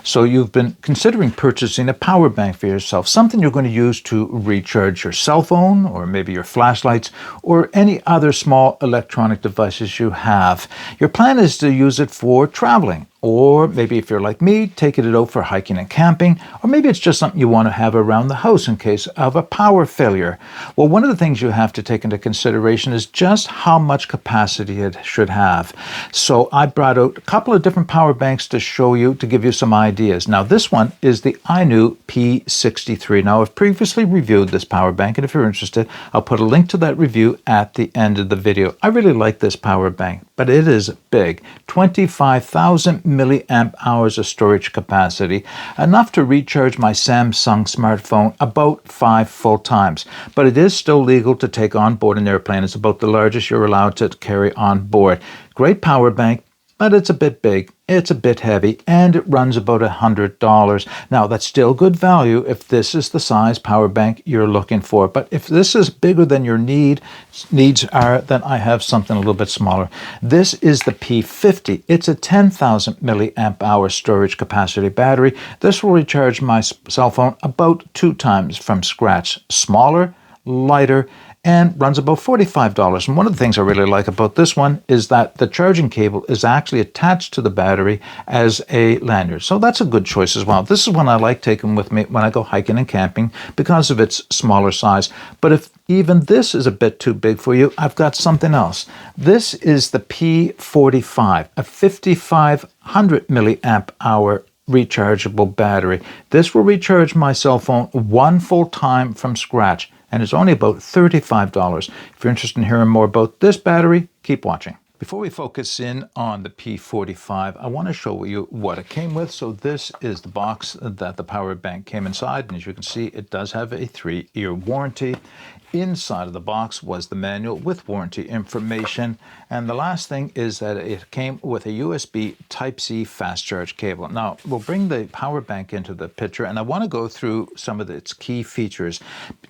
So you've been considering purchasing a power bank for yourself, something you're going to use to recharge your cell phone or maybe your flashlights or any other small electronic devices you have. Your plan is to use it for traveling, or maybe if you're like me, taking it out for hiking and camping, or maybe it's just something you want to have around the house in case of a power failure. Well, one of the things you have to take into consideration is just how much capacity it should have. So I brought out a couple of different power banks to show you, to give you some ideas. Now this one is the INIU P45. Now I've previously reviewed this power bank, and if you're interested, I'll put a link to that review at the end of the video. I really like this power bank, but it is big. 25,000 milliamp hours of storage capacity, enough to recharge my Samsung smartphone about 5 full times. But it is still legal to take on board an airplane. It's about the largest you're allowed to carry on board. Great power bank, but it's a bit big, it's a bit heavy, and it runs about $100. Now, that's still good value if this is the size power bank you're looking for. But if this is bigger than your needs are, then I have something a little bit smaller. This is the P50. It's a 10,000 milliamp hour storage capacity battery. This will recharge my cell phone about 2 times from scratch. Smaller, lighter, and runs about $45. And one of the things I really like about this one is that the charging cable is actually attached to the battery as a lanyard. So that's a good choice as well. This is one I like taking with me when I go hiking and camping because of its smaller size. But if even this is a bit too big for you, I've got something else. This is the P45, a 5,500 milliamp hour rechargeable battery. This will recharge my cell phone 1 full time from scratch, and it's only about $35. If you're interested in hearing more about this battery, keep watching. Before we focus in on the P45, I want to show you what it came with. So this is the box that the power bank came inside, and as you can see, it does have a 3-year warranty. Inside of the box was the manual with warranty information, and the last thing is that it came with a USB Type-C fast charge cable. Now, we'll bring the power bank into the picture, and I want to go through some of its key features.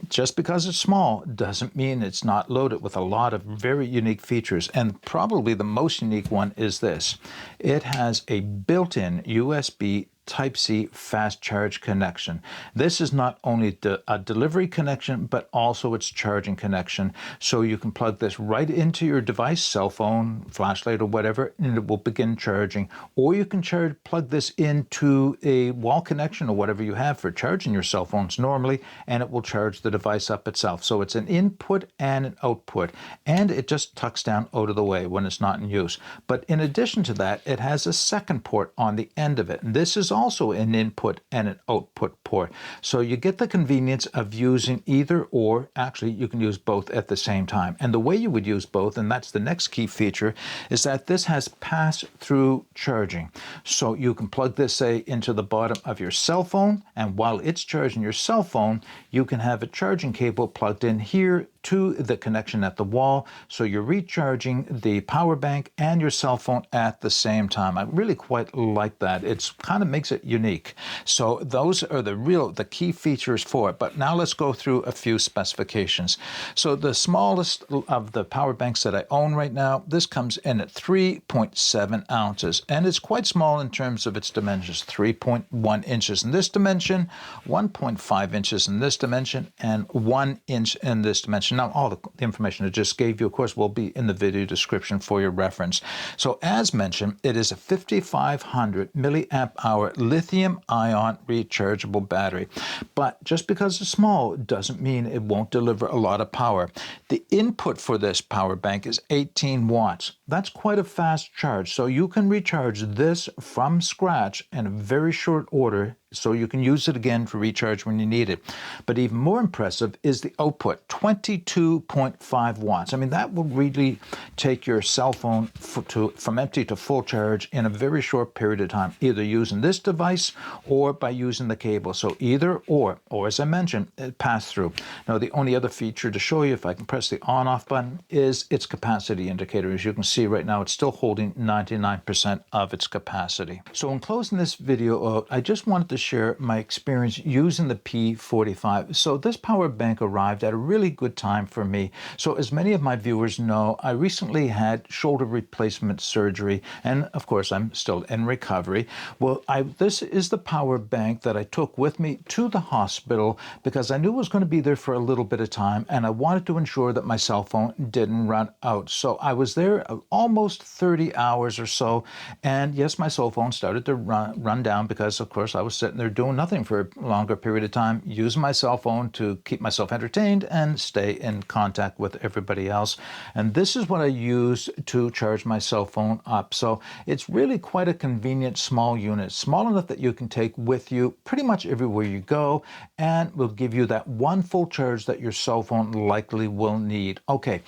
Just because it's small doesn't mean it's not loaded with a lot of very unique features, and probably the most unique one is this. It has a built-in USB Type-C fast charge connection. This is not only a delivery connection, but also its charging connection. So you can plug this right into your device, cell phone, flashlight, or whatever, and it will begin charging. Or you can plug this into a wall connection or whatever you have for charging your cell phones normally, and it will charge the device up itself. So it's an input and an output, and it just tucks down out of the way when it's not in use. But in addition to that, it has a second port on the end of it. And this is also an input and an output port. So you get the convenience of using either or. Actually, you can use both at the same time. And the way you would use both, and that's the next key feature, is that this has pass-through charging. So you can plug this, say, into the bottom of your cell phone, and while it's charging your cell phone, you can have a charging cable plugged in here to the connection at the wall, so you're recharging the power bank and your cell phone at the same time. I really quite like that. It kind of makes it unique. So those are the key features for it. But now let's go through a few specifications. So the smallest of the power banks that I own right now, this comes in at 3.7 ounces, and it's quite small in terms of its dimensions. 3.1 inches in this dimension, 1.5 inches in this dimension, and 1 inch in this dimension. Now, all the information I just gave you, of course, will be in the video description for your reference. So as mentioned, it is a 5,500 milliamp hour lithium-ion rechargeable battery. But just because it's small doesn't mean it won't deliver a lot of power. The input for this power bank is 18 watts. That's quite a fast charge. So you can recharge this from scratch in a very short order, so you can use it again for recharge when you need it. But even more impressive is the output, 22.5 watts. I mean, that will really take your cell phone from empty to full charge in a very short period of time, either using this device or by using the cable. So either or as I mentioned, it pass through. Now, the only other feature to show you, if I can press the on-off button, is its capacity indicator. As you can see right now, it's still holding 99% of its capacity. So in closing this video out, I just wanted to share my experience using the P45. So this power bank arrived at a really good time for me. So as many of my viewers know, I recently had shoulder replacement surgery, and of course I'm still in recovery. Well, this is the power bank that I took with me to the hospital because I knew it was going to be there for a little bit of time, and I wanted to ensure that my cell phone didn't run out. So I was there almost 30 hours or so, and yes, my cell phone started to run down because, of course, I was sitting there doing nothing for a longer period of time, using my cell phone to keep myself entertained and stay in contact with everybody else. And this is what I use to charge my cell phone up. So it's really quite a convenient small unit, small enough that you can take with you pretty much everywhere you go, and will give you that one full charge that your cell phone likely will need. Okay,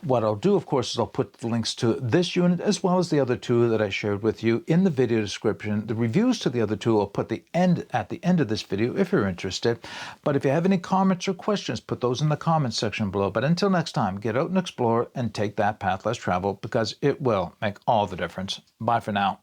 what I'll do, of course, is I'll put the links to this unit as well as the other two that I shared with you in the video description. The reviews to the other two I'll put at the end of this video if you're interested. But if you have any comments or questions, put those in the comments section below. But until next time, get out and explore and take that path less traveled, because it will make all the difference. Bye for now.